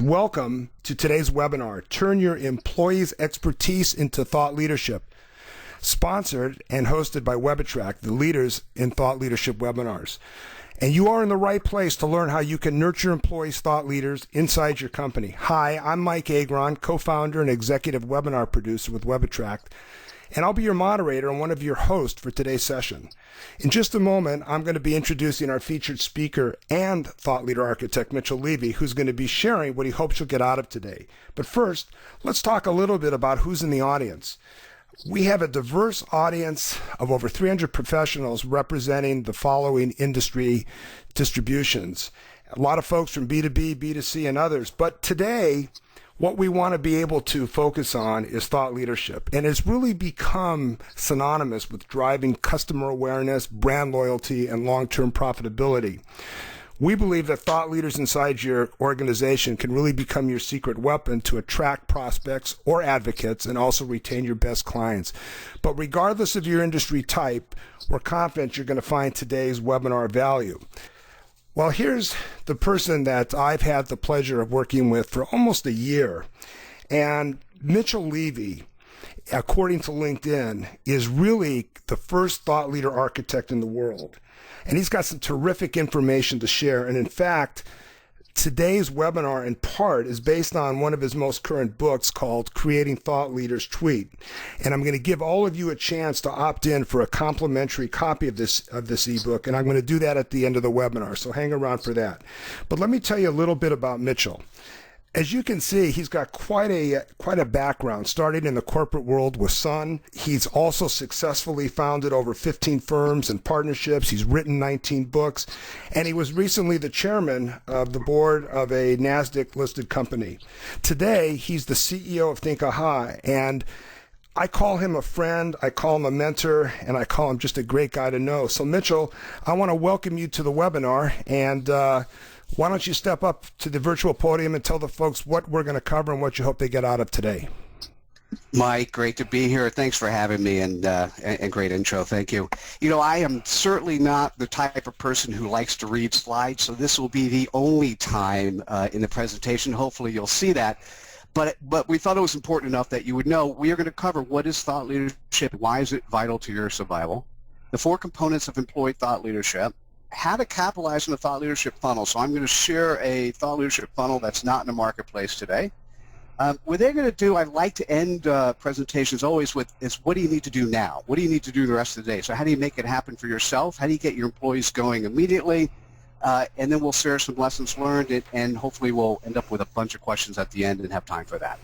Welcome to today's webinar, Turn Your Employees' Expertise into Thought Leadership, sponsored and hosted by WebAttract, the leaders in thought leadership webinars. And you are in the right place to learn how you can nurture employees' thought leaders inside your company. Hi, I'm Mike Agron, co-founder and executive webinar producer with WebAttract, and I'll be your moderator and one of your hosts for today's session. In just a moment, I'm going to be introducing our featured speaker and thought leader architect, Mitchell Levy, who's going to be sharing what he hopes you'll get out of today. But first, let's talk a little bit about who's in the audience. We have a diverse audience of over 300 professionals representing the following industry distributions. A lot of folks from B2B, B2C, and others. But today, what we want to be able to focus on is thought leadership. And it's really become synonymous with driving customer awareness, brand loyalty, and long-term profitability. We believe that thought leaders inside your organization can really become your secret weapon to attract prospects or advocates and also retain your best clients. But regardless of your industry type, we're confident you're going to find today's webinar value. Well, here's the person that I've had the pleasure of working with for almost a year. And Mitchell Levy, according to LinkedIn, is really the first thought leader architect in the world. And he's got some terrific information to share. And in fact, today's webinar in part is based on one of his most current books called Creating Thought Leaders Tweet. And I'm going to give all of you a chance to opt in for a complimentary copy of this ebook, and I'm going to do that at the end of the webinar, so hang around for that. But let me tell you a little bit about Mitchell. As you can see, he's got quite a background, starting in the corporate world with Sun. He's also successfully founded over 15 firms and partnerships. He's written 19 books, and he was recently the chairman of the board of a NASDAQ-listed company. Today, he's the CEO of THiNKaha, and I call him a friend, I call him a mentor, and I call him just a great guy to know. So, Mitchell, I want to welcome you to the webinar, and why don't you step up to the virtual podium and tell the folks what we're going to cover and what you hope they get out of today. Mike, great to be here. Thanks for having me, and great intro. Thank you. You know, I am certainly not the type of person who likes to read slides, so this will be the only time in the presentation. Hopefully you'll see that. But we thought it was important enough that you would know we are going to cover what is thought leadership, why is it vital to your survival, the 4 components of employee thought leadership, how to capitalize on the thought leadership funnel. So I'm going to share a thought leadership funnel that's not in the marketplace today. What they're going to do, I like to end presentations always with, is what do you need to do now? What do you need to do the rest of the day? So how do you make it happen for yourself? How do you get your employees going immediately? And then we'll share some lessons learned, and hopefully we'll end up with a bunch of questions at the end and have time for that.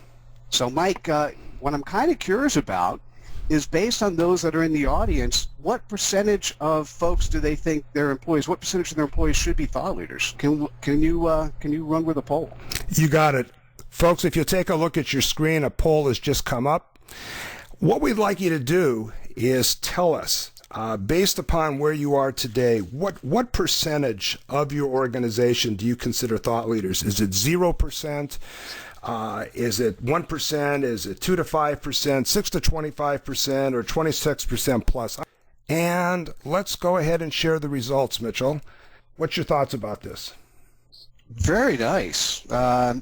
So Mike, what I'm kind of curious about is, based on those that are in the audience, what percentage of folks do they think their employees, what percentage of their employees should be thought leaders? Can you run with a poll? You got it. Folks, if you take a look at your screen, a poll has just come up. What we'd like you to do is tell us, based upon where you are today, what percentage of your organization do you consider thought leaders? Is it 0%? Is it 1%? Is it 2 to 5%, 6 to 25%, or 26% plus? And let's go ahead and share the results, Mitchell. What's your thoughts about this? Very nice.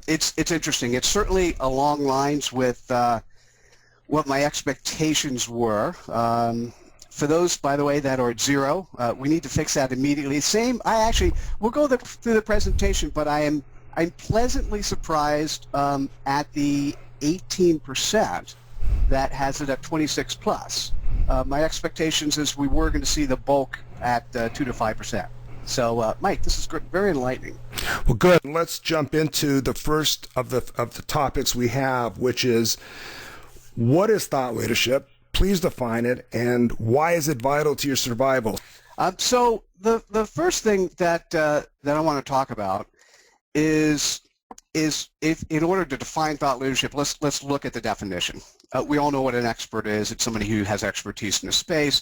It's interesting. It's certainly along lines with what my expectations were. For those, by the way, that are at 0, we need to fix that immediately. We'll go through the presentation, but I'm pleasantly surprised at the 18% that has it at 26 plus. My expectations is we were going to see the bulk at 2 to 5%. So, Mike, this is very enlightening. Well, good. Let's jump into the first of the topics we have, which is, what is thought leadership? Please define it, and why is it vital to your survival? So the first thing that I want to talk about is if, in order to define thought leadership, let's look at the definition. We all know what an expert is. It's somebody who has expertise in a space.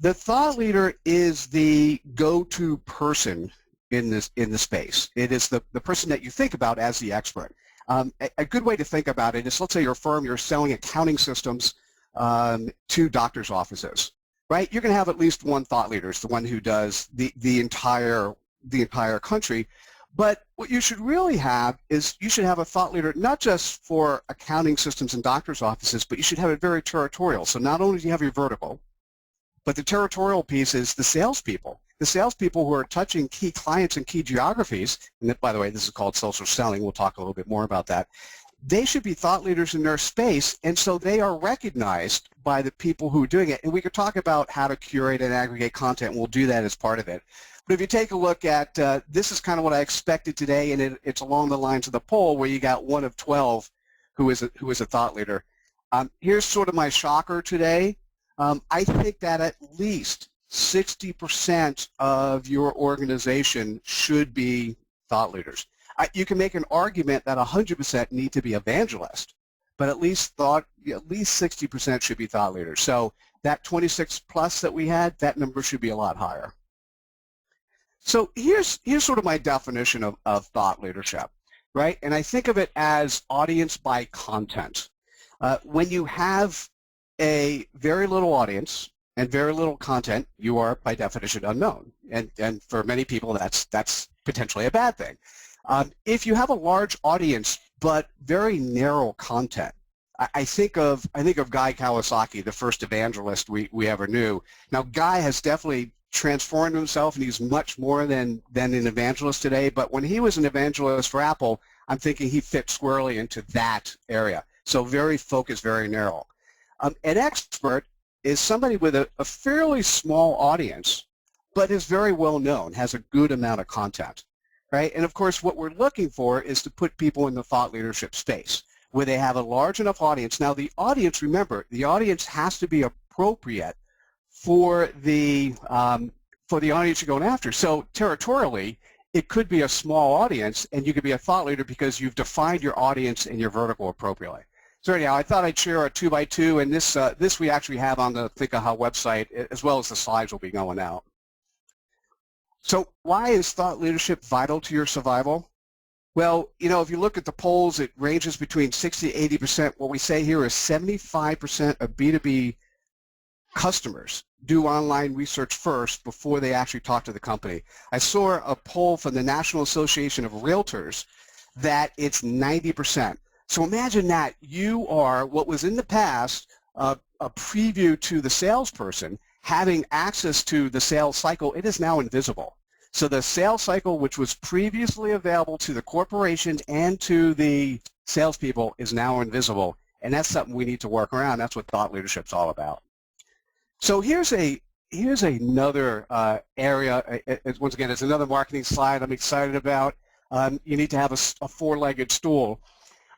The thought leader is the go-to person in the space. It is the person that you think about as the expert. A good way to think about it is, let's say you're a firm, you're selling accounting systems to doctors' offices, right? You're going to have at least one thought leader. It's the one who does the entire country. But what you should really have is you should have a thought leader, not just for accounting systems and doctor's offices, but you should have it very territorial. So not only do you have your vertical, but the territorial piece is the salespeople. The salespeople who are touching key clients and key geographies, and by the way, this is called social selling. We'll talk a little bit more about that. They should be thought leaders in their space, and so they are recognized by the people who are doing it. And we could talk about how to curate and aggregate content, and we'll do that as part of it. But if you take a look at, this is kind of what I expected today, and it's along the lines of the poll where you got 1 of 12 who is a thought leader. Here's sort of my shocker today. I think that at least 60% of your organization should be thought leaders. You can make an argument that 100% need to be evangelists, but at least 60% should be thought leaders. So that 26 plus that we had, that number should be a lot higher. So here's sort of my definition of thought leadership, right? And I think of it as audience by content. When you have a very little audience and very little content, you are by definition unknown. And for many people, that's potentially a bad thing. If you have a large audience but very narrow content, I think of Guy Kawasaki, the first evangelist we ever knew. Now, Guy has definitely transformed himself, and he's much more than an evangelist today. But when he was an evangelist for Apple, I'm thinking he fit squarely into that area. So very focused, very narrow. An expert is somebody with a fairly small audience, but is very well known, has a good amount of content, right? And of course, what we're looking for is to put people in the thought leadership space where they have a large enough audience. Now, the audience, remember, the audience has to be appropriate for the audience you're going after. So territorially, it could be a small audience, and you could be a thought leader because you've defined your audience and your vertical appropriately. So anyhow, I thought I'd share a 2x2, and this we actually have on the THiNKaha website, as well as the slides will be going out. So why is thought leadership vital to your survival? Well, you know, if you look at the polls, it ranges between 60 to 80%. What we say here is 75% of B2B customers do online research first before they actually talk to the company. I saw a poll from the National Association of Realtors that it's 90%. So imagine that you are what was in the past a preview to the salesperson having access to the sales cycle. It is now invisible. So the sales cycle, which was previously available to the corporations and to the salespeople, is now invisible, and that's something we need to work around. That's what thought leadership's all about. So here's another area. Once again, it's another marketing slide I'm excited about. You need to have a four-legged stool.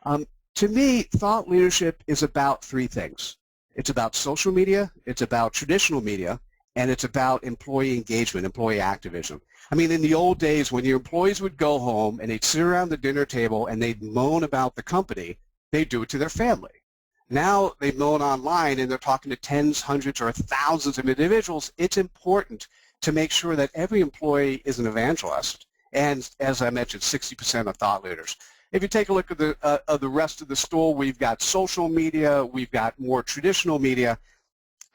To me, thought leadership is about three things. It's about social media, it's about traditional media, and it's about employee engagement, employee activism. I mean, in the old days, when your employees would go home and they'd sit around the dinner table and they'd moan about the company, they'd do it to their family. Now they moan online and they're talking to tens, hundreds, or thousands of individuals. It's important to make sure that every employee is an evangelist. And as I mentioned, 60% of thought leaders. If you take a look at the rest of the stool, we've got social media, we've got more traditional media.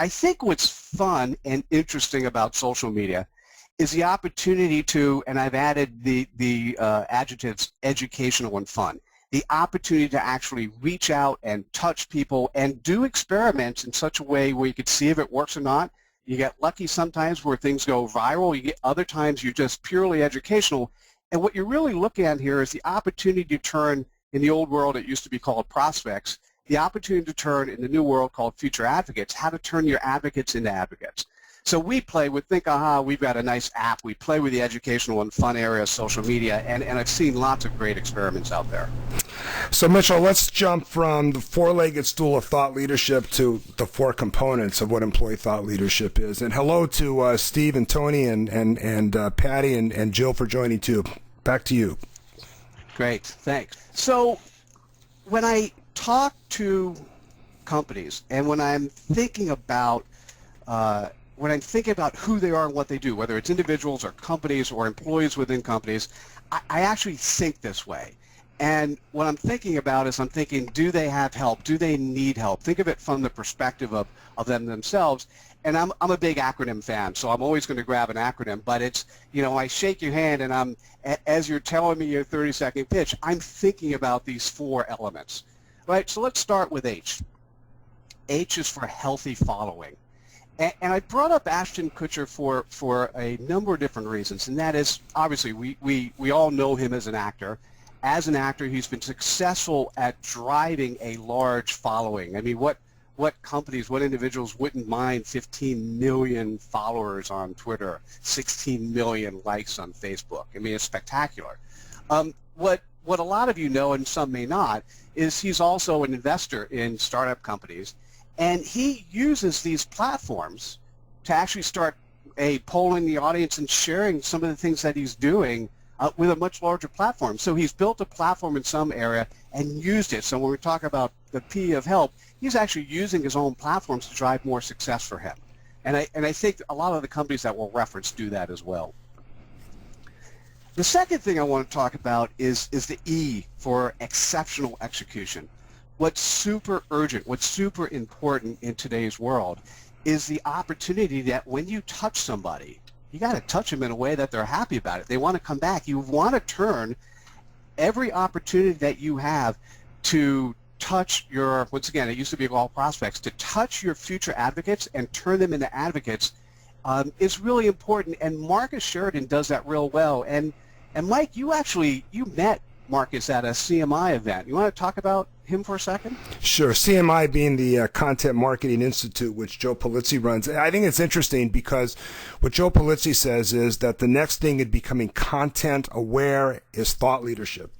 I think what's fun and interesting about social media is the opportunity to, and I've added the adjectives educational and fun, the opportunity to actually reach out and touch people and do experiments in such a way where you could see if it works or not. You get lucky sometimes where things go viral. You get other times you're just purely educational. And what you're really looking at here is the opportunity to turn, in the old world it used to be called prospects, the opportunity to turn in the new world called future advocates, how to turn your advocates into advocates. So we play with THiNKaha. We've got a nice app. We play with the educational and fun area of social media, and I've seen lots of great experiments out there. So, Mitchell, let's jump from the four-legged stool of thought leadership to the four components of what employee thought leadership is. And hello to Steve and Tony and Patty and Jill for joining too. Back to you. Great, thanks. So when I talk to companies and when I'm thinking about who they are and what they do, whether it's individuals or companies or employees within companies, I actually think this way. And what I'm thinking about is I'm thinking, do they have help? Do they need help? Think of it from the perspective of them themselves. And I'm a big acronym fan, so I'm always going to grab an acronym. But it's, I shake your hand and as you're telling me your 30-second pitch, I'm thinking about these 4 elements, right? So let's start with H. H is for healthy following. And I brought up Ashton Kutcher for a number of different reasons, and that is, obviously, we all know him as an actor. As an actor, he's been successful at driving a large following. I mean, what companies, what individuals wouldn't mind 15 million followers on Twitter, 16 million likes on Facebook? I mean, it's spectacular. What a lot of you know, and some may not, is he's also an investor in startup companies, and he uses these platforms to actually start polling the audience and sharing some of the things that he's doing with a much larger platform. So he's built a platform in some area and used it. So when we talk about the P of help, he's actually using his own platforms to drive more success for him. And I think a lot of the companies that we'll reference do that as well. The second thing I want to talk about is the E for exceptional execution. What's super urgent, what's super important in today's world is the opportunity that when you touch somebody, you got to touch them in a way that they're happy about it. They want to come back. You want to turn every opportunity that you have to touch your, once again, it used to be all prospects, to touch your future advocates and turn them into advocates is really important. And Marcus Sheridan does that real well. And Mike, you met Marcus at a CMI event. You want to talk about him for a second? Sure. CMI being the Content Marketing Institute, which Joe Polizzi runs. I think it's interesting because what Joe Polizzi says is that the next thing in becoming content aware is thought leadership.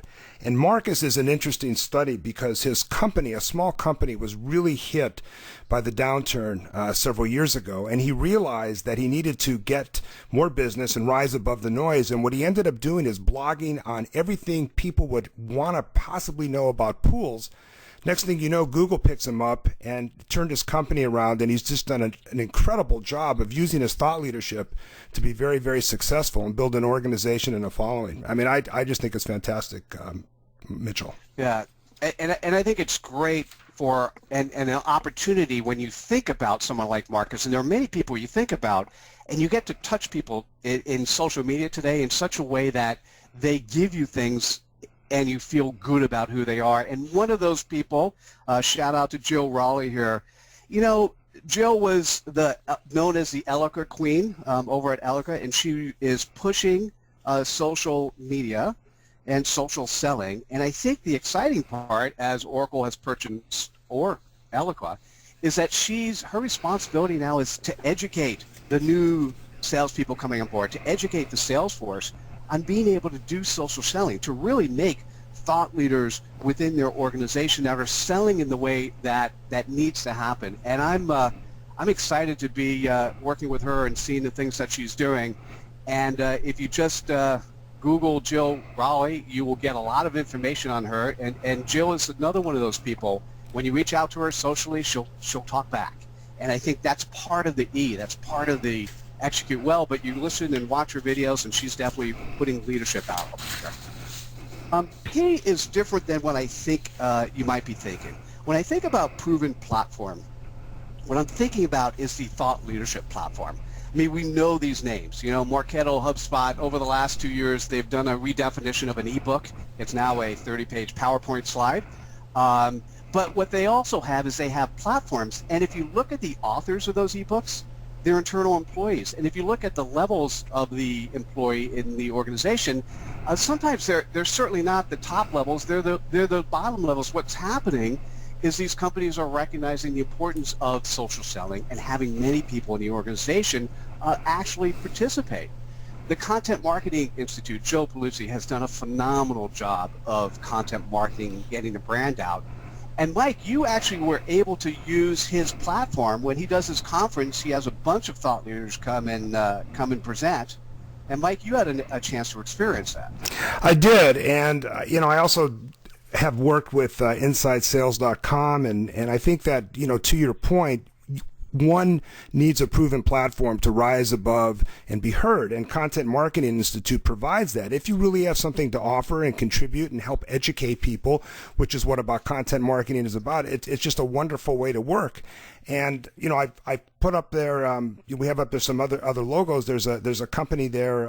And Marcus is an interesting study because his company, a small company, was really hit by the downturn several years ago, and he realized that he needed to get more business and rise above the noise. And what he ended up doing is blogging on everything people would want to possibly know about pools. Next thing you know, Google picks him up and turned his company around, and he's just done an incredible job of using his thought leadership to be very, very successful and build an organization and a following. I mean, I just think it's fantastic, Mitchell. Yeah, and I think it's great for and an opportunity when you think about someone like Marcus, and there are many people you think about, and you get to touch people in social media today in such a way that they give you things and you feel good about who they are. And one of those people, shout out to Jill Raleigh here. Jill was known as the Eloquent Queen over at Eloquent, and she is pushing social media and social selling. And I think the exciting part, as Oracle has purchased Eloquent, is that her responsibility now is to educate the new salespeople coming on board, to educate the sales force on being able to do social selling, to really make thought leaders within their organization that are selling in the way that needs to happen. And I'm excited to be working with her and seeing the things that she's doing. And if you just Google Jill Raleigh, you will get a lot of information on her. And Jill is another one of those people. When you reach out to her socially, she'll talk back. And I think that's part of the E. That's part of the execute well, but you listen and watch her videos, and she's definitely putting leadership out there. P is different than what I think you might be thinking. When I think about proven platform, what I'm thinking about is the thought leadership platform. I mean, we know these names. Marketo, HubSpot, over the last 2 years, they've done a redefinition of an ebook. It's now a 30-page PowerPoint slide. But what they also have is they have platforms. And if you look at the authors of those ebooks, they're internal employees. And if you look at the levels of the employee in the organization, sometimes they're certainly not the top levels. They're the bottom levels. What's happening is these companies are recognizing the importance of social selling and having many people in the organization actually participate. The Content Marketing Institute, Joe Polizzi, has done a phenomenal job of content marketing, getting the brand out. And Mike, you actually were able to use his platform when he does his conference. He has a bunch of thought leaders come and present. And Mike, you had a chance to experience that. I did, and I also have worked with InsideSales.com, and I think that to your point, one needs a proven platform to rise above and be heard, and Content Marketing Institute provides that. If you really have something to offer and contribute and help educate people, which is what about content marketing is about, it's just a wonderful way to work. And I put up there, we have up there some other logos. There's a company there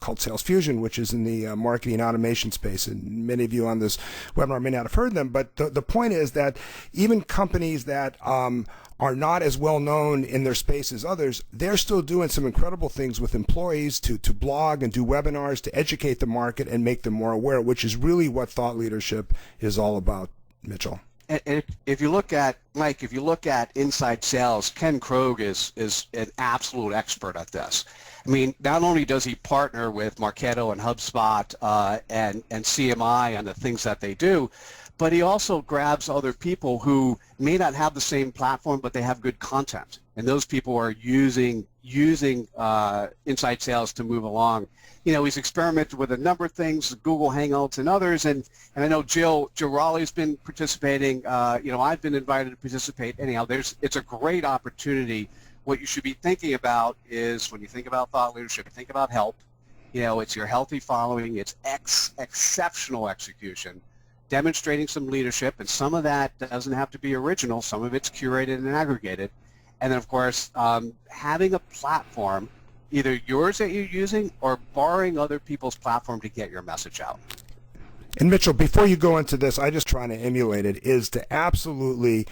called Sales Fusion, which is in the marketing automation space. And many of you on this webinar may not have heard them, but the point is that even companies that are not as well known in their space as others, they're still doing some incredible things with employees to blog and do webinars to educate the market and make them more aware, which is really what thought leadership is all about, Mitchell. And if you look at, Mike, if you look at inside sales, Ken Krogh is an absolute expert at this. I mean, not only does he partner with Marketo and HubSpot and CMI on the things that they do, but he also grabs other people who may not have the same platform, but they have good content. And those people are using inside sales to move along. He's experimented with a number of things, Google Hangouts and others, and I know Jill Raleigh's been participating. I've been invited to participate. Anyhow, it's a great opportunity. What you should be thinking about is, when you think about thought leadership, think about help. It's your healthy following, it's exceptional execution, demonstrating some leadership, and some of that doesn't have to be original, some of it's curated and aggregated. And then, of course, having a platform, either yours that you're using or borrowing other people's platform to get your message out. And Mitchell, before you go into this, I just trying to emulate it, is to absolutely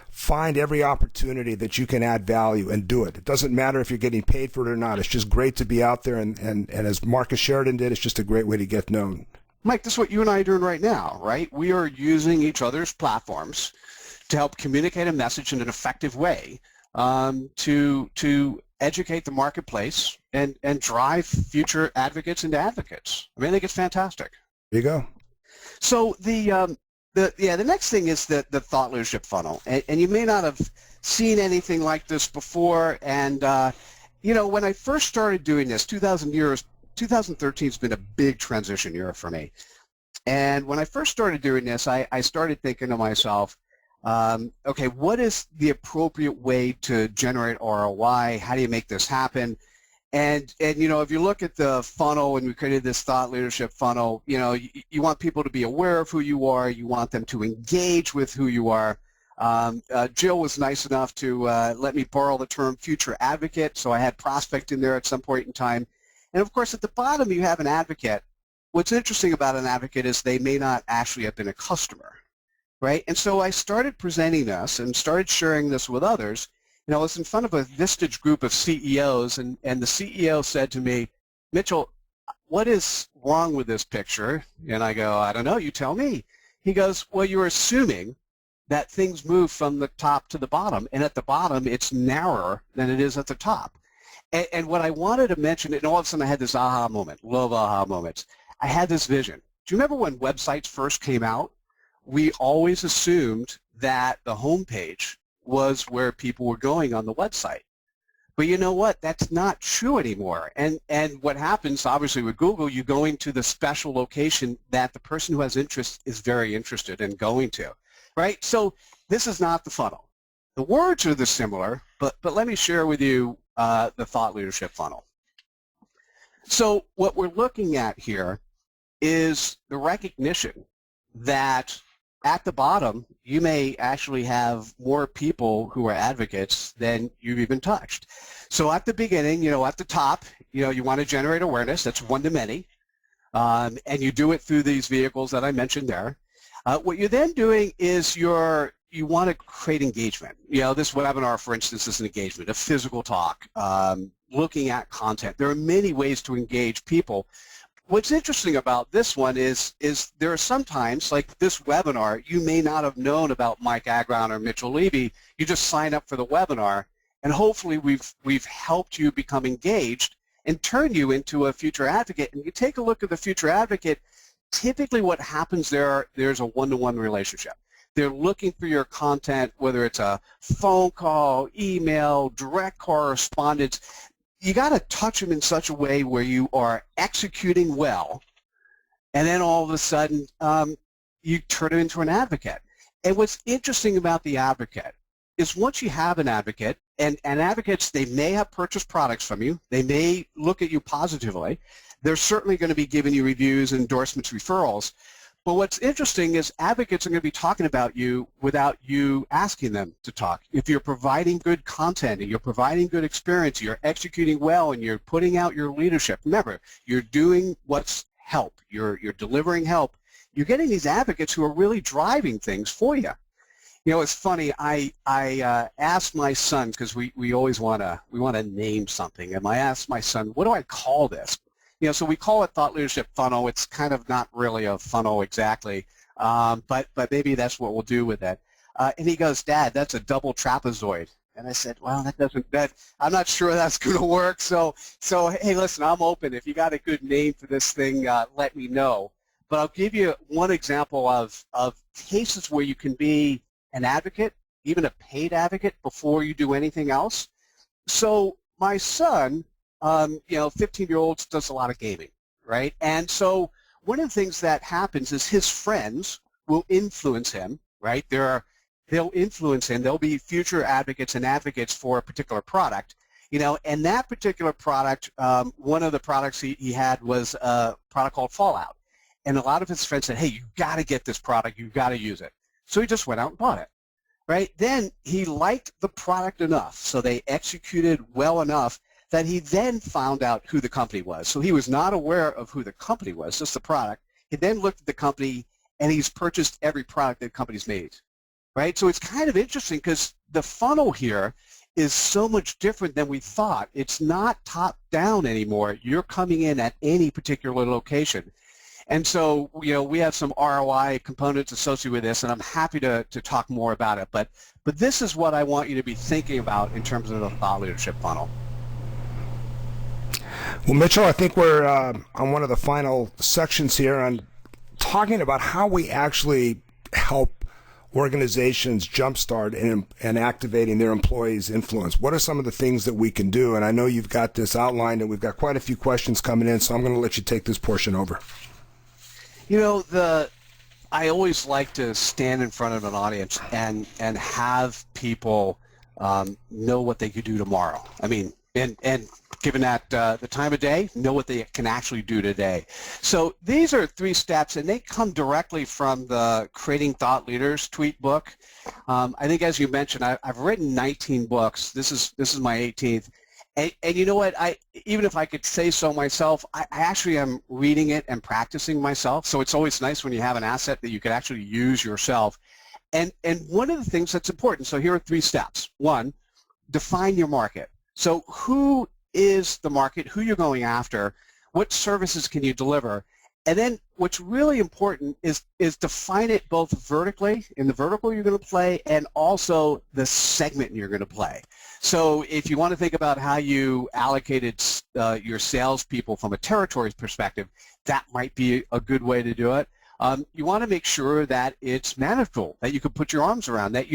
find every opportunity that you can add value and do it. It doesn't matter if you're getting paid for it or not. It's just great to be out there, and as Marcus Sheridan did, it's just a great way to get known. Mike, this is what you and I are doing right now, right? We are using each other's platforms to help communicate a message in an effective way, to educate the marketplace and drive future advocates into advocates. I think it's fantastic. There you go. So the next thing is the thought leadership funnel, and you may not have seen anything like this before. And when I first started doing this, 2013 has been a big transition year for me. And when I first started doing this, I started thinking to myself, okay, what is the appropriate way to generate ROI? How do you make this happen? And if you look at the funnel, and we created this thought leadership funnel, you want people to be aware of who you are. You want them to engage with who you are. Jill was nice enough to let me borrow the term future advocate, so I had prospect in there at some point in time. And of course, at the bottom, you have an advocate. What's interesting about an advocate is they may not actually have been a customer, right? And so I started presenting this and started sharing this with others. I was in front of a Vistage group of CEOs, and the CEO said to me, Mitchell, what is wrong with this picture? And I go, I don't know, you tell me. He goes, well, you're assuming that things move from the top to the bottom, and at the bottom it's narrower than it is at the top. And what I wanted to mention, and all of a sudden I had this aha moment, love aha moments. I had this vision. Do you remember when websites first came out? We always assumed that the homepage was where people were going on the website. But you know what? That's not true anymore. And what happens, obviously, with Google, you go into the special location that the person who has interest is very interested in going to, right? So this is not the funnel. The words are similar, but let me share with you the thought leadership funnel. So what we're looking at here is the recognition that at the bottom, you may actually have more people who are advocates than you've even touched. So at the beginning, at the top, you want to generate awareness. That's one to many. And you do it through these vehicles that I mentioned there. What you're then doing is you want to create engagement. This webinar, for instance, is an engagement, a physical talk, looking at content. There are many ways to engage people. What's interesting about this one is there are sometimes, like this webinar, you may not have known about Mike Agron or Mitchell Levy. You just sign up for the webinar, and hopefully we've helped you become engaged and turn you into a future advocate. And you take a look at the future advocate, typically what happens there's a one-to-one relationship. They're looking for your content, whether it's a phone call, email, direct correspondence. You got to touch them in such a way where you are executing well, and then all of a sudden you turn it into an advocate. And what's interesting about the advocate is once you have an advocate, and advocates, they may have purchased products from you, they may look at you positively, they're certainly going to be giving you reviews, endorsements, referrals. But what's interesting is advocates are going to be talking about you without you asking them to talk. If you're providing good content and you're providing good experience, you're executing well, and you're putting out your leadership, remember, you're doing what's help, you're delivering help, you're getting these advocates who are really driving things for you. You know, it's funny. I asked my son, because we always want to name something, and I asked my son, what do I call this? You know, so we call it thought leadership funnel. It's kind of not really a funnel exactly, but maybe that's what we'll do with it. And he goes, Dad, that's a double trapezoid. And I said, well, I'm not sure that's going to work. So hey, listen, I'm open. If you got a good name for this thing, let me know. But I'll give you one example of cases where you can be an advocate, even a paid advocate, before you do anything else. So my son, 15-year-olds, does a lot of gaming, right? And so one of the things that happens is his friends will influence him, right? They'll influence him. There'll be future advocates and advocates for a particular product, and that particular product, one of the products he had was a product called Fallout. And a lot of his friends said, hey, you've got to get this product. You've got to use it. So he just went out and bought it, right? Then he liked the product enough, so they executed well enough that he then found out who the company was. So he was not aware of who the company was, just the product. He then looked at the company, and he's purchased every product that the company's made, right? So it's kind of interesting because the funnel here is so much different than we thought. It's not top-down anymore. You're coming in at any particular location. And so, we have some ROI components associated with this, and I'm happy to talk more about it. But this is what I want you to be thinking about in terms of the thought leadership funnel. Well, Mitchell, I think we're on one of the final sections here on talking about how we actually help organizations jumpstart and activating their employees' influence. What are some of the things that we can do? And I know you've got this outlined, and we've got quite a few questions coming in, so I'm going to let you take this portion over. I always like to stand in front of an audience and have people know what they could do tomorrow. I mean, and given that the time of day, know what they can actually do today. So these are 3 steps, and they come directly from the Creating Thought Leaders tweet book. I think, as you mentioned, I've written 19 books. This is my 18th. And you know what? Even if I could say so myself, I actually am reading it and practicing myself. So it's always nice when you have an asset that you can actually use yourself. And one of the things that's important, so here are 3 steps. 1, define your market. So who is the market, who you're going after, what services can you deliver? And then what's really important is define it both vertically, in the vertical you're going to play, and also the segment you're going to play. So if you want to think about how you allocated your salespeople from a territories perspective, that might be a good way to do it. You want to make sure that it's manageable, that you can put your arms around, that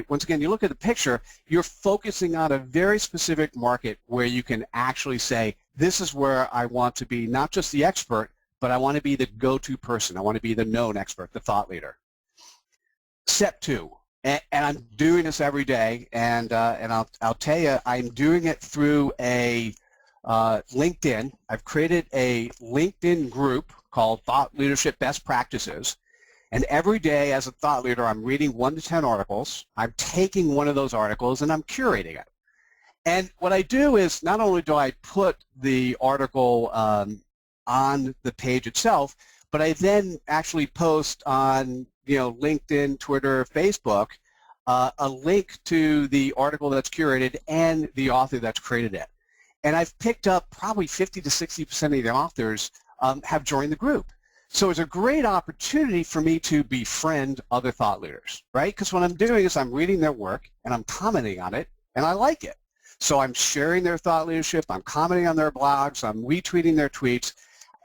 once again, you look at the picture, you're focusing on a very specific market where you can actually say, this is where I want to be, not just the expert, but I want to be the go-to person. I want to be the known expert, the thought leader. Step 2, and I'm doing this every day, and I'll tell you, I'm doing it through a LinkedIn. I've created a LinkedIn group called Thought Leadership Best Practices, and every day as a thought leader, I'm reading 1 to 10 articles. I'm taking one of those articles and I'm curating it. And what I do is not only do I put the article on the page itself, but I then actually post on LinkedIn, Twitter, Facebook, a link to the article that's curated and the author that's created it. And I've picked up probably 50 to 60% of the authors have joined the group. So it's a great opportunity for me to befriend other thought leaders, right? Because what I'm doing is I'm reading their work and I'm commenting on it, and I like it. So I'm sharing their thought leadership, I'm commenting on their blogs, I'm retweeting their tweets.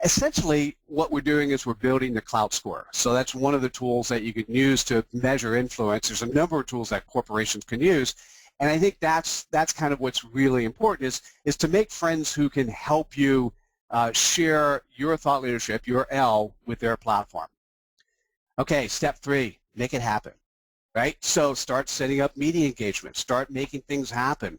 Essentially, what we're doing is we're building the clout score. So that's one of the tools that you can use to measure influence. There's a number of tools that corporations can use, and I think that's kind of what's really important is to make friends who can help you share your thought leadership, your L, with their platform. Okay, step 3, make it happen. right? So start setting up media engagement, start making things happen.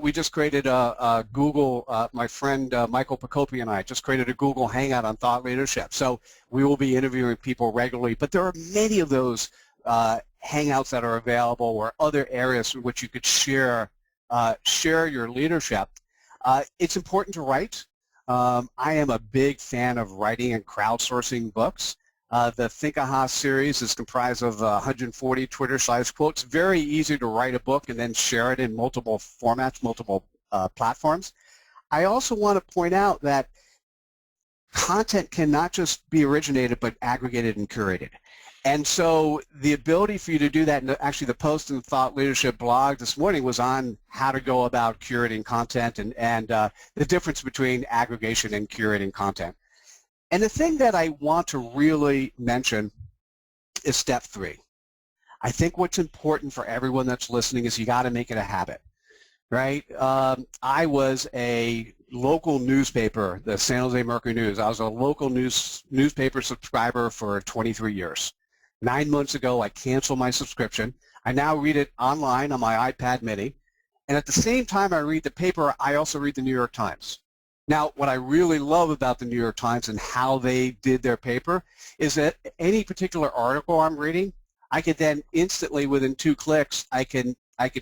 We just created a Google, my friend Michael Pacopi and I just created a Google Hangout on thought leadership. So we will be interviewing people regularly, but there are many of those Hangouts that are available or other areas in which you could share your leadership. It's important to write. I am a big fan of writing and crowdsourcing books. The THiNKaha series is comprised of 140 Twitter-sized quotes. Very easy to write a book and then share it in multiple formats, multiple platforms. I also want to point out that content can not just be originated but aggregated and curated. And so the ability for you to do that, and actually the post in the Thought Leadership blog this morning was on how to go about curating content and the difference between aggregation and curating content. And the thing that I want to really mention is step 3. I think what's important for everyone that's listening is you got to make it a habit, right? I was a local newspaper, the San Jose Mercury News. I was a local newspaper subscriber for 23 years. 9 months ago, I canceled my subscription. I now read it online on my iPad mini. And at the same time I read the paper, I also read the New York Times. Now, what I really love about the New York Times and how they did their paper is that any particular article I'm reading, I could then instantly, within 2 clicks, I could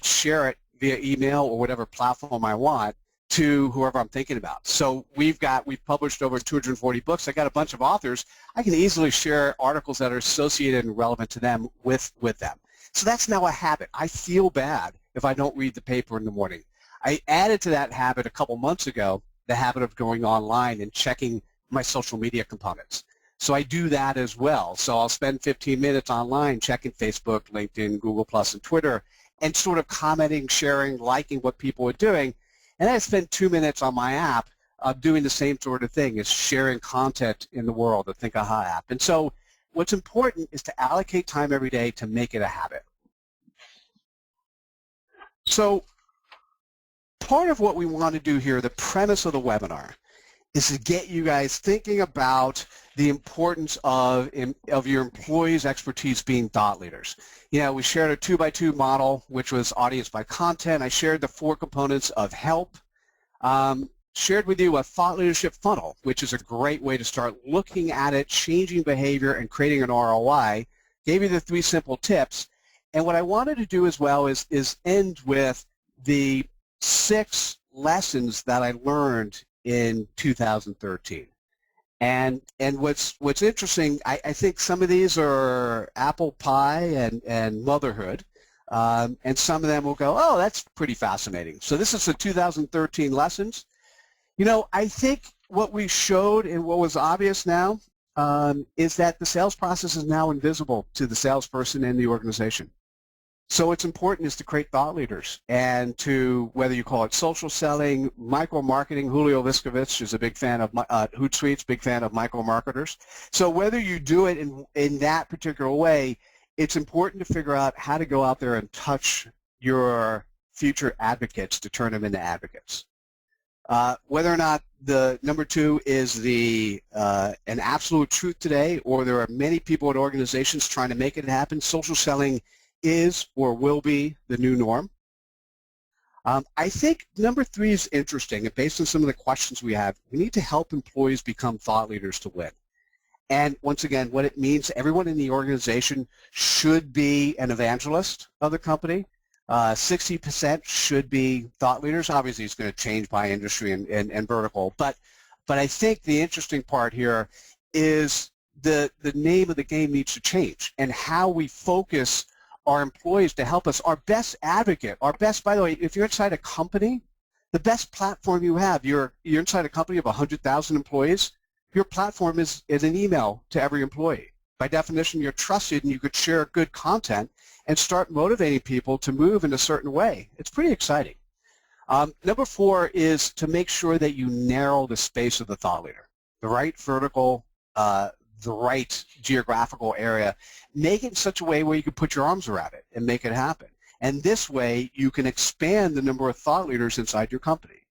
share it via email or whatever platform I want to whoever I'm thinking about. So we've published over 240 books. I got a bunch of authors. I can easily share articles that are associated and relevant to them with them. So that's now a habit. I feel bad if I don't read the paper in the morning. I added to that habit a couple months ago, the habit of going online and checking my social media components. So I do that as well. So I'll spend 15 minutes online checking Facebook, LinkedIn, Google+, and Twitter, and sort of commenting, sharing, liking what people are doing. And I spend 2 minutes on my app doing the same sort of thing, is sharing content in the world, the THiNKaha app. And so what's important is to allocate time every day to make it a habit. So part of what we want to do here, the premise of the webinar, is to get you guys thinking about the importance of your employees' expertise being thought leaders. You know, we shared a 2x2 model, which was audience by content. I shared the 4 components of help. Shared with you a thought leadership funnel, which is a great way to start looking at it, changing behavior, and creating an ROI. Gave you the 3 simple tips. And what I wanted to do as well is end with the 6 lessons that I learned in 2013. And what's interesting, I think some of these are apple pie and motherhood, and some of them will go, oh, that's pretty fascinating. So this is the 2013 lessons. You know, I think what we showed and what was obvious now is that the sales process is now invisible to the salesperson and the organization. So what's important is to create thought leaders and to, whether you call it social selling, micro-marketing. Julio Viscovich is a big fan of, Hootsuite's big fan of micro-marketers. So whether you do it in that particular way, it's important to figure out how to go out there and touch your future advocates to turn them into advocates. Whether or not the number 2 is an absolute truth today, or there are many people at organizations trying to make it happen, social selling is or will be the new norm. I think number 3 is interesting, and based on some of the questions we have, we need to help employees become thought leaders to win. And once again, what it means, everyone in the organization should be an evangelist of the company. 60% should be thought leaders. Obviously, it's going to change by industry and vertical, but I think the interesting part here is the name of the game needs to change, and how we focus our employees to help us. Our best advocate, by the way, if you're inside a company, the best platform you have, you're inside a company of 100,000 employees, your platform is an email to every employee. By definition, you're trusted and you could share good content and start motivating people to move in a certain way. It's pretty exciting. Number 4 is to make sure that you narrow the space of the thought leader, the right vertical, the right geographical area. Make it in such a way where you can put your arms around it and make it happen. And this way, you can expand the number of thought leaders inside your company.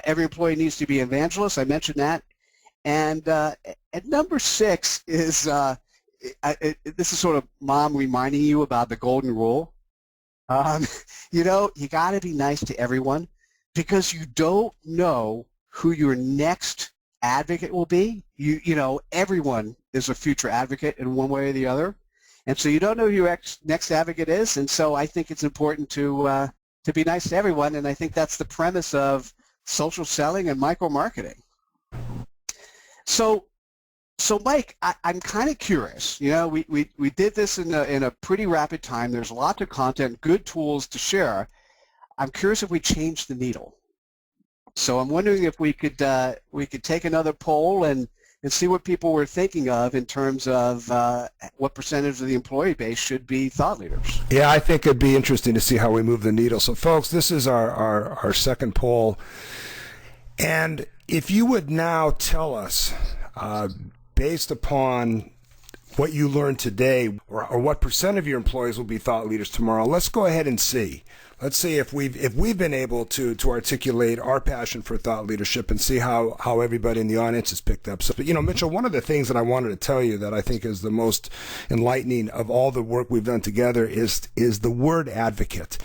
Every employee needs to be an evangelist. I mentioned that. And number 6 is this is sort of mom reminding you about the golden rule. You know, you got to be nice to everyone because you don't know who your next advocate will be. You know, everyone is a future advocate in one way or the other, and so you don't know who your next advocate is. And so I think it's important to be nice to everyone, and I think that's the premise of social selling and micro-marketing. So Mike, I'm kind of curious. You know, we did this in a pretty rapid time. There's lots of content, good tools to share. I'm curious if we changed the needle. So I'm wondering if we could take another poll and see what people were thinking of in terms of what percentage of the employee base should be thought leaders. Yeah, I think it'd be interesting to see how we move the needle. So, folks, this is our second poll. And if you would now tell us, based upon what you learned today, or what percent of your employees will be thought leaders tomorrow, let's go ahead and see. Let's see if we've been able to articulate our passion for thought leadership and see how everybody in the audience has picked up. So, you know, Mitchell, one of the things that I wanted to tell you that I think is the most enlightening of all the work we've done together is the word advocate.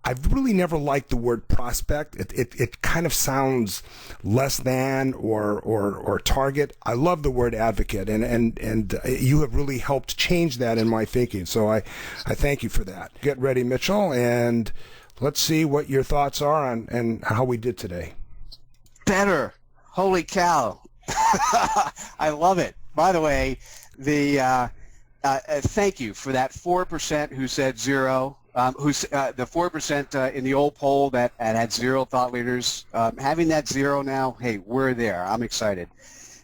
I've really never liked the word prospect. It kind of sounds less than or target. I love the word advocate, and you have really helped change that in my thinking. So I thank you for that. Get ready, Mitchell, and let's see what your thoughts are on how we did today. Better. Holy cow. I love it. By the way, thank you for that 4% who said zero. Who's the 4% in the old poll that had zero thought leaders. Having that zero now, hey, we're there. I'm excited.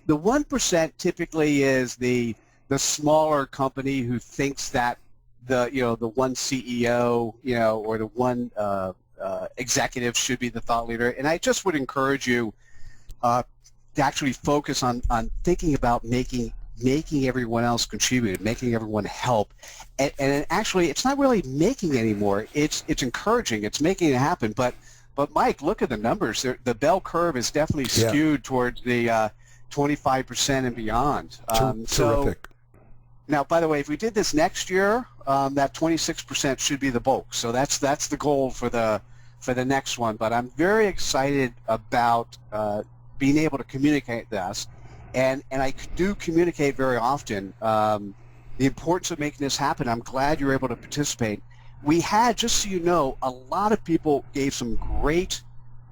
The 1% typically is the smaller company who thinks that the one CEO or the one executive should be the thought leader. And I just would encourage you to actually focus on thinking about making everyone else contribute, making everyone help. And actually, it's not really making anymore. It's encouraging. It's making it happen. But Mike, look at the numbers. The bell curve is definitely skewed towards the 25% and beyond. Terrific. Now, by the way, if we did this next year, that 26% should be the bulk. So that's the goal for the next one. But I'm very excited about being able to communicate this. And I do communicate very often the importance of making this happen. I'm glad you're able to participate. We had, just so you know, a lot of people gave some great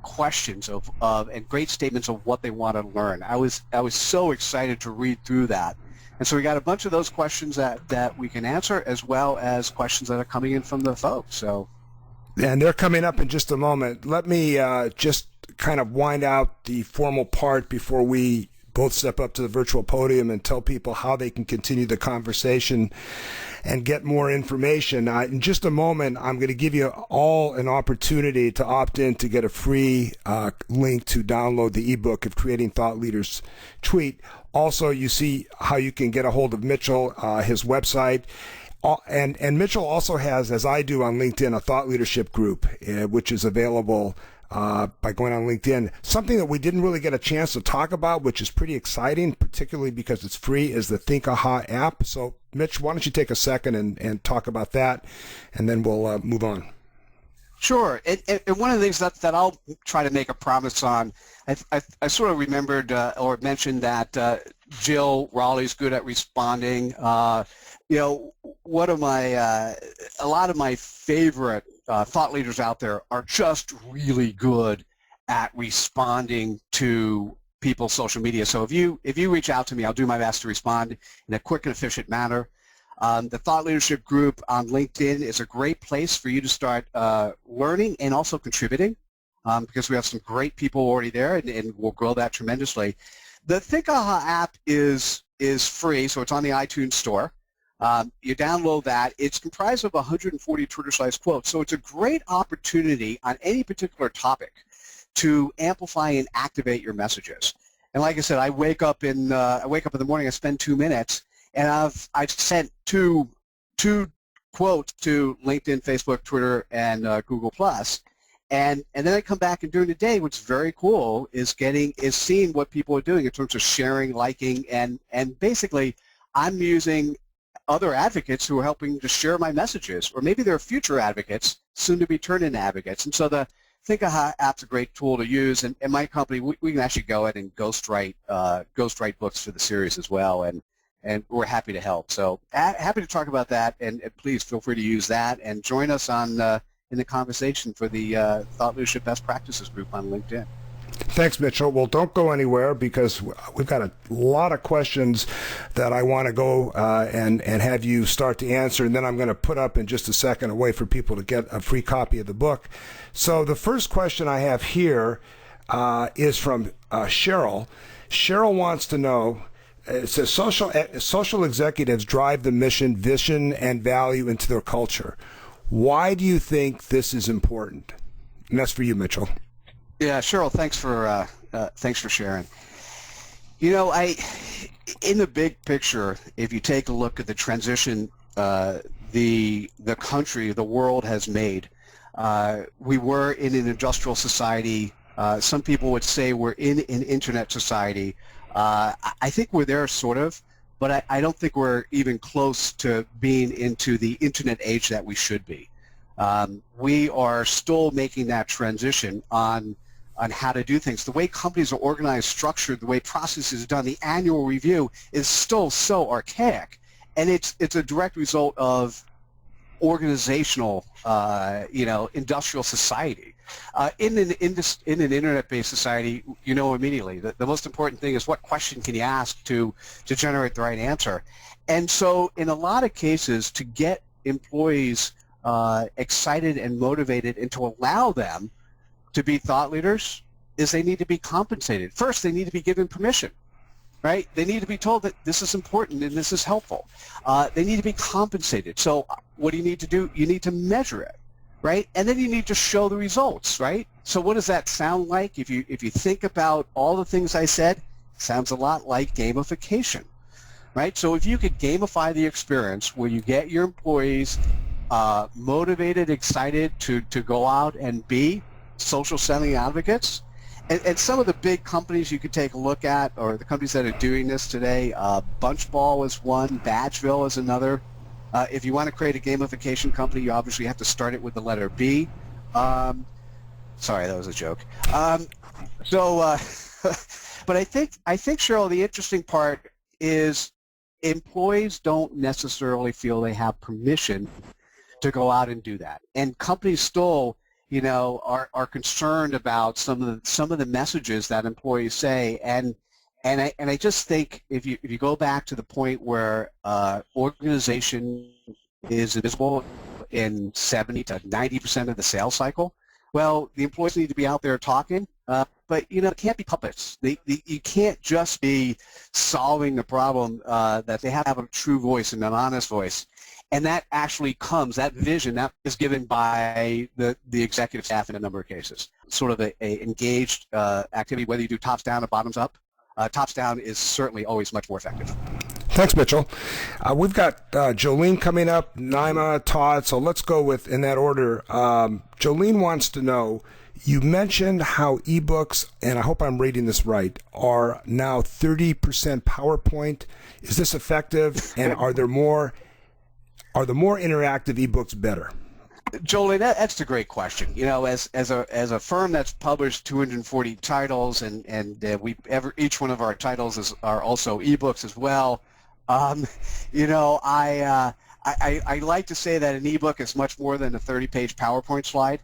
questions and great statements of what they want to learn. I was so excited to read through that. And so we got a bunch of those questions that we can answer, as well as questions that are coming in from the folks. So, and they're coming up in just a moment. Let me just kind of wind out the formal part before we both step up to the virtual podium and tell people how they can continue the conversation and get more information. In just a moment, I'm going to give you all an opportunity to opt in to get a free link to download the ebook of Creating Thought Leaders Tweet. Also, you see how you can get a hold of Mitchell, his website. And Mitchell also has, as I do on LinkedIn, a thought leadership group, which is available by going on LinkedIn. Something that we didn't really get a chance to talk about, which is pretty exciting, particularly because it's free, is the THiNKaha app. So, Mitch, why don't you take a second and talk about that, and then we'll move on. Sure. And one of the things that I'll try to make a promise on, I sort of remembered or mentioned that Jill Raleigh's good at responding. One of a lot of my favorite thought leaders out there are just really good at responding to people's social media. So if you reach out to me, I'll do my best to respond in a quick and efficient manner. The Thought Leadership Group on LinkedIn is a great place for you to start learning and also contributing, because we have some great people already there, and we'll grow that tremendously. The THiNKaha app is free, so it's on the iTunes store. You download that. It's comprised of 140 Twitter-sized quotes, so it's a great opportunity on any particular topic to amplify and activate your messages. And like I said, I wake up in the morning, I spend 2 minutes, and I've sent two quotes to LinkedIn, Facebook, Twitter, and Google+. And then I come back, and during the day, what's very cool is seeing what people are doing in terms of sharing, liking, and basically I'm using other advocates who are helping to share my messages, or maybe they're future advocates, soon to be turned into advocates. And so the THiNKaha app's a great tool to use, and in my company, we can actually go ahead and ghostwrite books for the series as well, and we're happy to help. So happy to talk about that, and please feel free to use that, and join us on in the conversation for the Thought Leadership Best Practices group on LinkedIn. Thanks, Mitchell. Well, don't go anywhere, because we've got a lot of questions that I want to go and have you start to answer, and then I'm going to put up in just a second a way for people to get a free copy of the book. So the first question I have here is from Cheryl. Cheryl wants to know, it says, social executives drive the mission, vision, and value into their culture. Why do you think this is important? And that's for you, Mitchell. Yeah, Cheryl, thanks for sharing. You know, in the big picture, if you take a look at the transition the country, the world has made, we were in an industrial society. Some people would say we're in an internet society. I think we're there, sort of, but I don't think we're even close to being into the internet age that we should be. We are still making that transition on how to do things. The way companies are organized, structured, the way processes are done, the annual review is still so archaic, and it's a direct result of organizational, industrial society. In an internet-based society, you know immediately that the most important thing is what question can you ask to generate the right answer. And so in a lot of cases, to get employees excited and motivated and to allow them to be thought leaders is they need to be compensated. First, they need to be given permission, right? They need to be told that this is important and this is helpful. They need to be compensated. So what do you need to do? You need to measure it, right? And then you need to show the results, right? So what does that sound like? If you think about all the things I said, it sounds a lot like gamification, right? So if you could gamify the experience where you get your employees motivated, excited to go out and be social selling advocates, and some of the big companies you could take a look at, or the companies that are doing this today, Bunchball is one, Badgeville is another. If you want to create a gamification company, you obviously have to start it with the letter B. Sorry, that was a joke. But I think, Cheryl, the interesting part is employees don't necessarily feel they have permission to go out and do that, and companies still, are concerned about some of the messages that employees say, and I just think if you go back to the point where organization is invisible in 70 to 90% of the sales cycle, well, the employees need to be out there talking, but it can't be puppets. You can't just be solving the problem. That they have a true voice and an honest voice. And that actually comes, that vision, that is given by the executive staff in a number of cases. Sort of a engaged activity, whether you do tops down or bottoms up. Tops down is certainly always much more effective. Thanks, Mitchell. We've got Jolene coming up, Naima, Todd, so let's go in that order. Jolene wants to know, you mentioned how ebooks, and I hope I'm reading this right, are now 30% PowerPoint. Is this effective, and are the more interactive ebooks better? Jolie, that's a great question. As a firm that's published 240 titles, and each one of our titles are also ebooks as well. I like to say that an ebook is much more than a 30-page PowerPoint slide.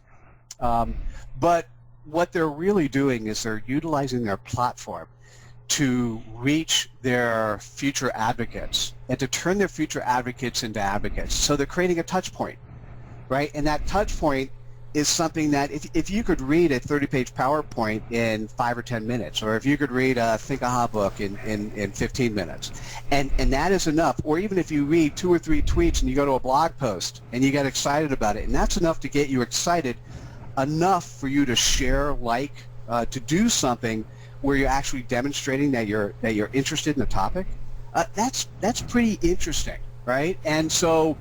But what they're really doing is they're utilizing their platform to reach their future advocates and to turn their future advocates into advocates. So they're creating a touch point, right? And that touch point is something that if you could read a 30-page PowerPoint in 5 or 10 minutes, or if you could read a THiNKaha book in 15 minutes, and that is enough. Or even if you read 2 or 3 tweets and you go to a blog post and you get excited about it, and that's enough to get you excited, enough for you to share, to do something where you're actually demonstrating that you're interested in the topic, that's pretty interesting, right? And so,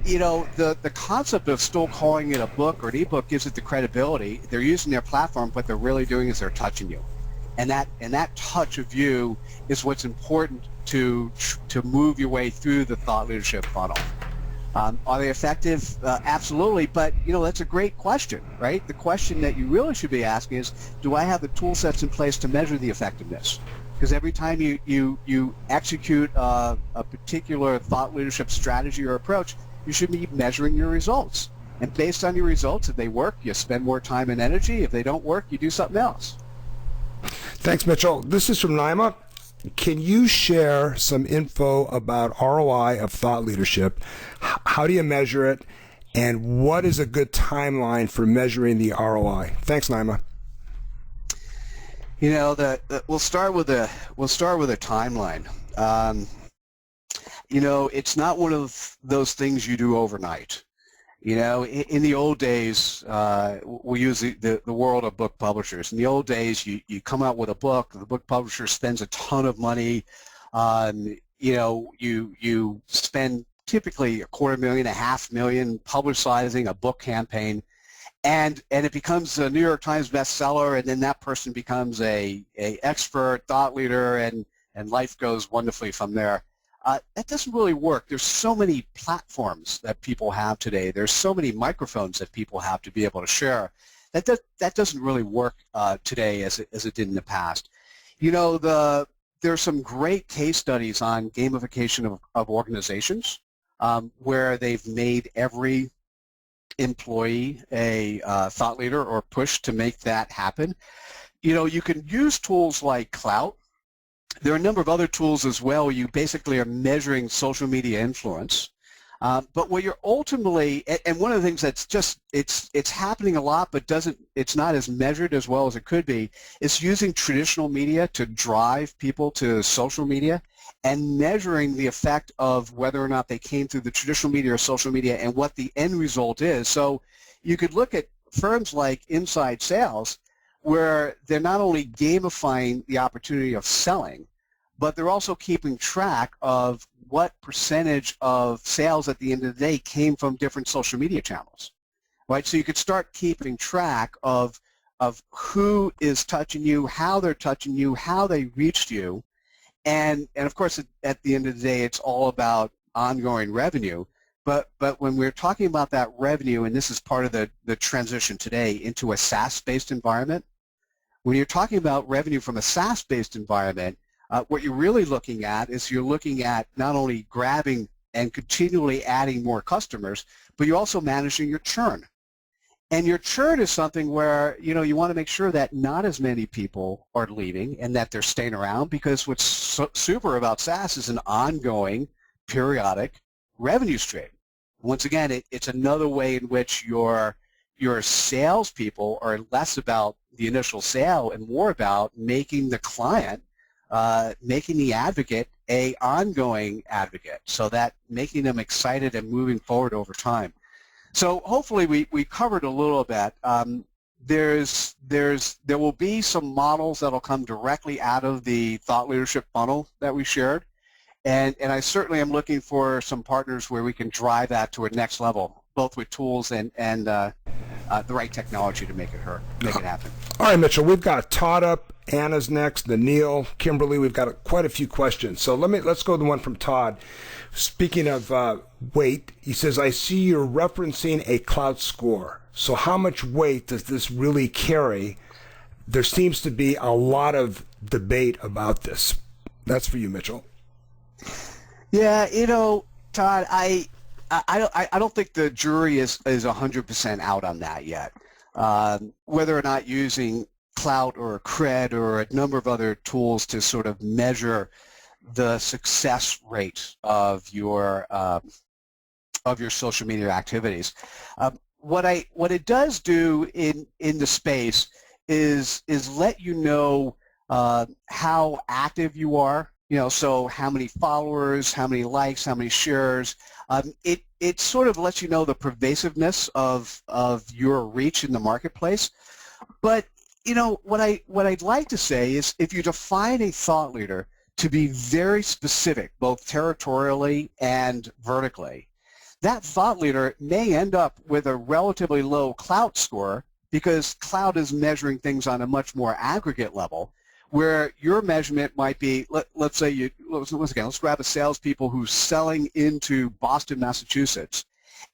the concept of still calling it a book or an ebook gives it the credibility. They're using their platform, what they're really doing is they're touching you, and that touch of you is what's important to move your way through the thought leadership funnel. Are they effective? Absolutely, but that's a great question, right? The question that you really should be asking is, do I have the tool sets in place to measure the effectiveness? Because every time you execute a particular thought leadership strategy or approach, you should be measuring your results. And based on your results, if they work, you spend more time and energy. If they don't work, you do something else. Thanks, Mitchell. This is from Naima. Can you share some info about ROI of thought leadership? How do you measure it? And what is a good timeline for measuring the ROI? Thanks, Naima. We'll start with a timeline. It's not one of those things you do overnight. In the old days, we'll use the world of book publishers. In the old days, you come out with a book, the book publisher spends a ton of money. You spend typically $250,000, $500,000 publicizing a book campaign, and it becomes a New York Times bestseller, and then that person becomes a expert thought leader, and life goes wonderfully from there. That doesn't really work. There's so many platforms that people have today. There's so many microphones that people have to be able to share. That doesn't really work today as it did in the past. There's some great case studies on gamification of organizations where they've made every employee a thought leader or push to make that happen. You can use tools like Clout. There are a number of other tools as well where you basically are measuring social media influence. But what you're ultimately, and one of the things that's just, it's happening a lot, but it's not as measured as well as it could be, is using traditional media to drive people to social media and measuring the effect of whether or not they came through the traditional media or social media and what the end result is. So you could look at firms like Inside Sales, where they're not only gamifying the opportunity of selling, but they're also keeping track of what percentage of sales at the end of the day came from different social media channels, right? So you could start keeping track of who is touching you, how they're touching you, how they reached you, and of course at the end of the day it's all about ongoing revenue. But when we're talking about that revenue, and this is part of the transition today into a SaaS-based environment, when you're talking about revenue from a SaaS-based environment, what you're really looking at is you're looking at not only grabbing and continually adding more customers, but you're also managing your churn. And your churn is something where, you want to make sure that not as many people are leaving and that they're staying around, because what's super about SaaS is an ongoing, periodic revenue stream. Once again, it's another way in which your salespeople are less about the initial sale and more about making the client, making the advocate a ongoing advocate, so that making them excited and moving forward over time. So hopefully we covered a little bit. There will be some models that will come directly out of the thought leadership funnel that we shared. And I certainly am looking for some partners where we can drive that to a next level, both with tools and the right technology to make it happen. All right, Mitchell, we've got Todd up, Anna's next, the Neil, Kimberly. We've got quite a few questions. So let's go to the one from Todd. Speaking of weight, he says, I see you're referencing a Clout score. So how much weight does this really carry? There seems to be a lot of debate about this. That's for you, Mitchell. Yeah, Todd, I don't think the jury is 100% out on that yet. Whether or not using Clout or Cred or a number of other tools to sort of measure the success rate of your social media activities. What it does do in the space is let you know how active you are. So how many followers, how many likes, how many shares. It sort of lets you know the pervasiveness of your reach in the marketplace. But what I'd like to say is, if you define a thought leader to be very specific, both territorially and vertically, that thought leader may end up with a relatively low Clout score, because Clout is measuring things on a much more aggregate level, where your measurement might be, let's say once again, let's grab a salespeople who's selling into Boston, Massachusetts,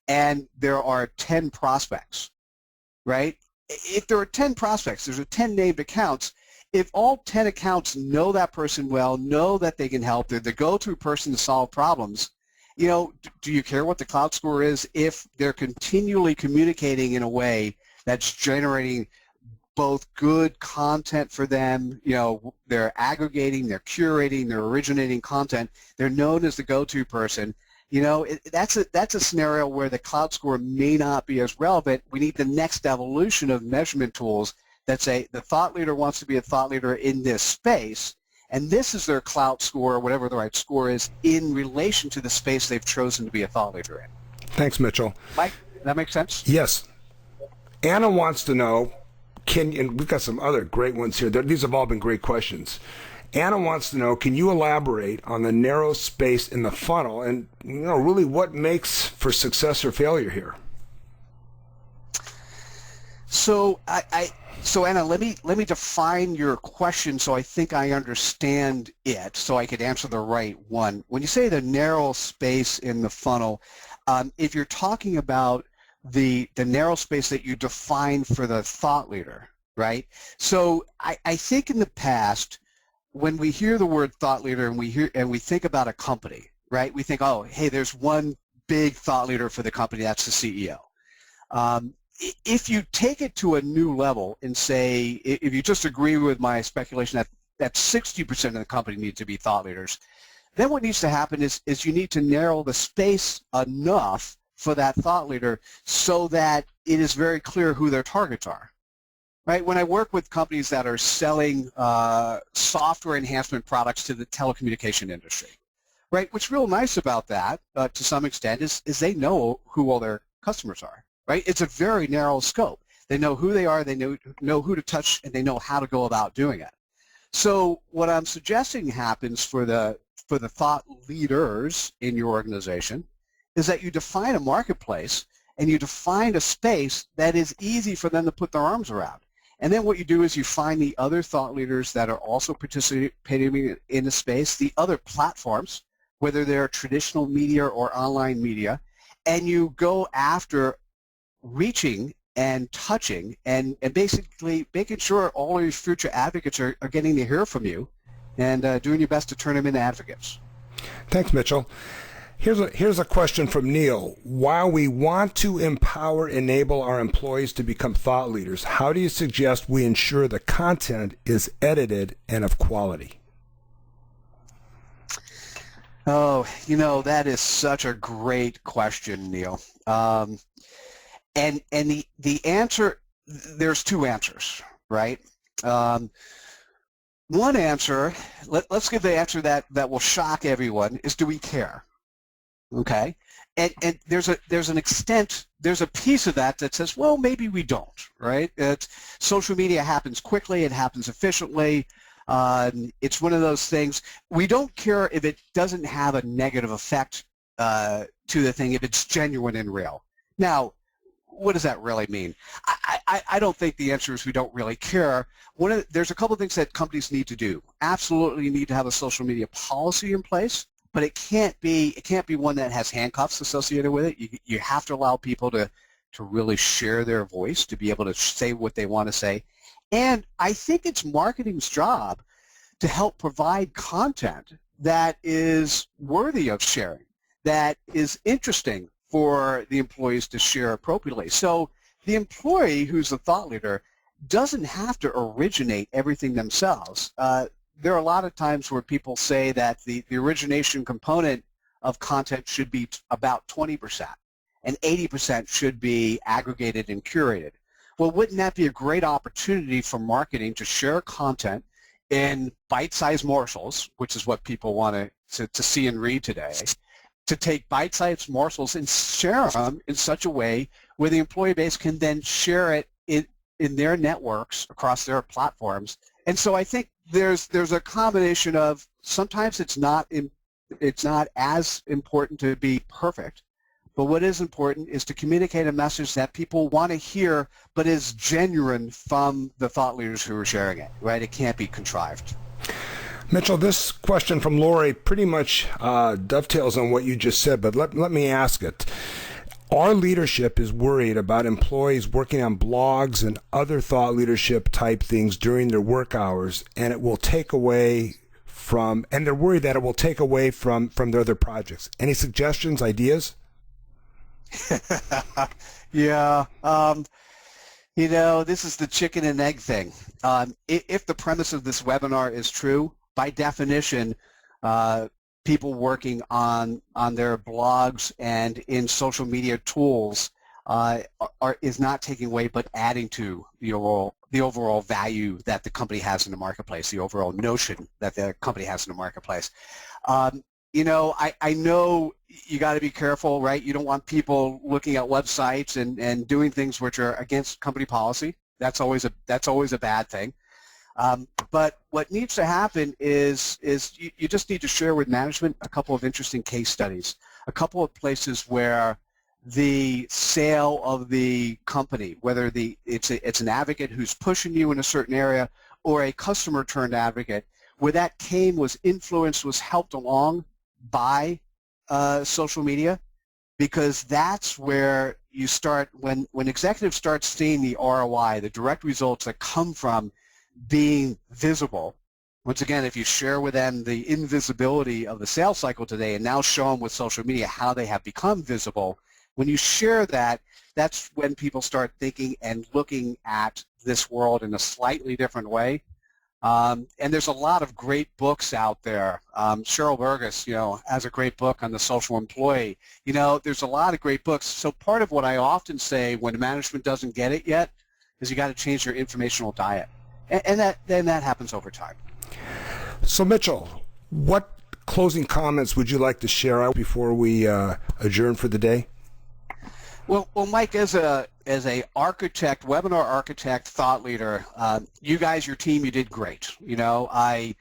and there are 10 prospects, right? If there are 10 prospects, there's a 10 named accounts. If all 10 accounts know that person well, know that they can help, they're the go-to person to solve problems, you know, do you care what the cloud score is if they're continually communicating in a way that's generating both good content for them, you know, they're aggregating, they're curating, they're originating content, they're known as the go-to person. You know, that's a scenario where the cloud score may not be as relevant. We need the next evolution of measurement tools that say the thought leader wants to be a thought leader in this space, and this is their cloud score, or whatever the right score is, in relation to the space they've chosen to be a thought leader in. Thanks, Mitchell. Mike, that makes sense? Yes. Anna wants to know, and we've got some other great ones here. These have all been great questions. Anna wants to know, can you elaborate on the narrow space in the funnel and, you know, really what makes for success or failure here? So so Anna, let me define your question so I think I understand it, so I could answer the right one. When you say the narrow space in the funnel, if you're talking about the narrow space that you define for the thought leader, right? So I think in the past, when we hear the word thought leader and we think about a company, right? We think, oh, hey, there's one big thought leader for the company, that's the CEO. If you take it to a new level and say, if you just agree with my speculation that 60% of the company needs to be thought leaders, then what needs to happen is you need to narrow the space enough for that thought leader so that it is very clear who their targets are. Right? When I work with companies that are selling software enhancement products to the telecommunication industry, right? What's real nice about that, to some extent, is they know who all their customers are, right? It's a very narrow scope. They know who they are, they know who to touch, and they know how to go about doing it. So what I'm suggesting happens for the thought leaders in your organization is that you define a marketplace and you define a space that is easy for them to put their arms around. And then what you do is you find the other thought leaders that are also participating in the space, the other platforms, whether they're traditional media or online media, and you go after reaching and touching and basically making sure all of your future advocates are getting to hear from you and doing your best to turn them into advocates. Thanks, Mitchell. Here's a question from Neil. While we want to enable our employees to become thought leaders, how do you suggest we ensure the content is edited and of quality? Oh, you know, that is such a great question, Neil. And the answer, there's two answers, right? One answer, let's give the answer that will shock everyone, is do we care? Okay, and there's an extent, there's a piece of that that says, well, maybe we don't, right? Social media happens quickly, it happens efficiently. It's one of those things. We don't care if it doesn't have a negative effect to the thing, if it's genuine and real. Now, what does that really mean? I don't think the answer is we don't really care. There's a couple of things that companies need to do. Absolutely, you need to have a social media policy in place. But it can't be one that has handcuffs associated with it. You have to allow people to really share their voice, to be able to say what they want to say. And I think it's marketing's job to help provide content that is worthy of sharing, that is interesting for the employees to share appropriately. So the employee who's the thought leader doesn't have to originate everything themselves. There are a lot of times where people say that the origination component of content should be about 20%, and 80% should be aggregated and curated. Well, wouldn't that be a great opportunity for marketing to share content in bite-sized morsels, which is what people want to see and read today, to take bite-sized morsels and share them in such a way where the employee base can then share it in their networks across their platforms. And so I think there's a combination of sometimes it's not as important to be perfect, but what is important is to communicate a message that people want to hear, but is genuine from the thought leaders who are sharing it, right? It can't be contrived. Mitchell, this question from Lori pretty much dovetails on what you just said, but let me ask it. Our leadership is worried about employees working on blogs and other thought leadership type things during their work hours, and it will take away from, and they're worried that it will take away from their other projects. Any suggestions, ideas? Yeah. This is the chicken and egg thing. If the premise of this webinar is true, by definition, people working on their blogs and in social media tools is not taking away but adding to the overall value that the company has in the marketplace, the overall notion that the company has in the marketplace. I know you got to be careful, right? You don't want people looking at websites and doing things which are against company policy. That's always a bad thing. But what needs to happen is you just need to share with management a couple of interesting case studies, a couple of places where the sale of the company, whether it's an advocate who's pushing you in a certain area or a customer turned advocate, where that was influenced, was helped along by social media, because that's where you start, when executives start seeing the ROI, the direct results that come from being visible. Once again, if you share with them the invisibility of the sales cycle today and now show them with social media how they have become visible, when you share that, that's when people start thinking and looking at this world in a slightly different way. And there's a lot of great books out there. Cheryl Burgess, has a great book on the social employee. There's a lot of great books. So part of what I often say when management doesn't get it yet is you got to change your informational diet. And that happens over time. So Mitchell, what closing comments would you like to share out before we adjourn for the day? Well, Mike, as a architect, webinar architect, thought leader, you guys, your team, you did great. I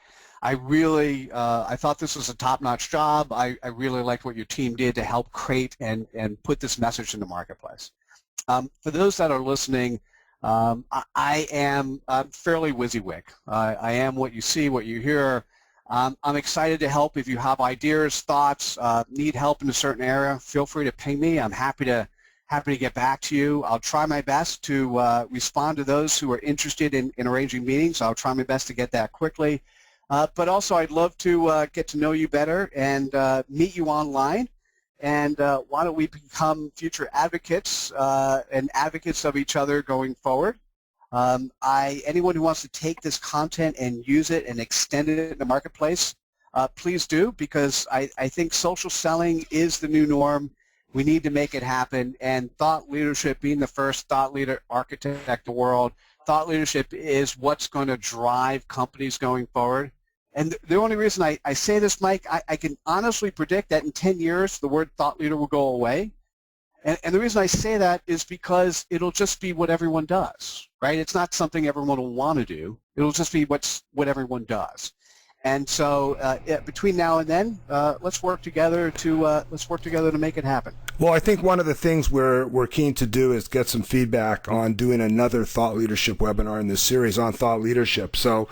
really I thought this was a top-notch job. I really liked what your team did to help create and put this message in the marketplace. For those that are listening, I am fairly WYSIWYG. I am what you see, what you hear. I'm excited to help. If you have ideas, thoughts, need help in a certain area, feel free to ping me. I'm happy to get back to you. I'll try my best to respond to those who are interested in arranging meetings. I'll try my best to get that quickly. But also I'd love to get to know you better and meet you online. And why don't we become future advocates and advocates of each other going forward. Anyone who wants to take this content and use it and extend it in the marketplace, please do, because I think social selling is the new norm. We need to make it happen, and thought leadership, being the first thought leader architect of the world, thought leadership is what's going to drive companies going forward. And the only reason I say this, Mike, I can honestly predict that in 10 years the word thought leader will go away. And the reason I say that is because it'll just be what everyone does, right? It's not something everyone will want to do. It'll just be what everyone does. And so between now and then, let's work together to make it happen. Well, I think one of the things we're keen to do is get some feedback on doing another thought leadership webinar in this series on thought leadership. So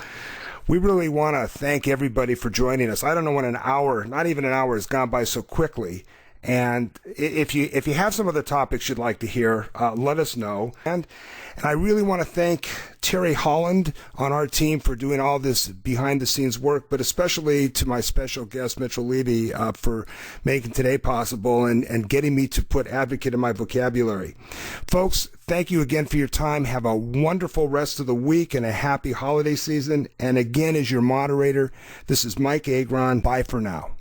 we really want to thank everybody for joining us. I don't know when an hour, not even an hour, has gone by so quickly. And if you have some other topics you'd like to hear, let us know. And I really want to thank Terry Holland on our team for doing all this behind-the-scenes work, but especially to my special guest, Mitchell Levy, for making today possible and getting me to put advocate in my vocabulary. Folks, thank you again for your time. Have a wonderful rest of the week and a happy holiday season. And again, as your moderator, this is Mike Agron. Bye for now.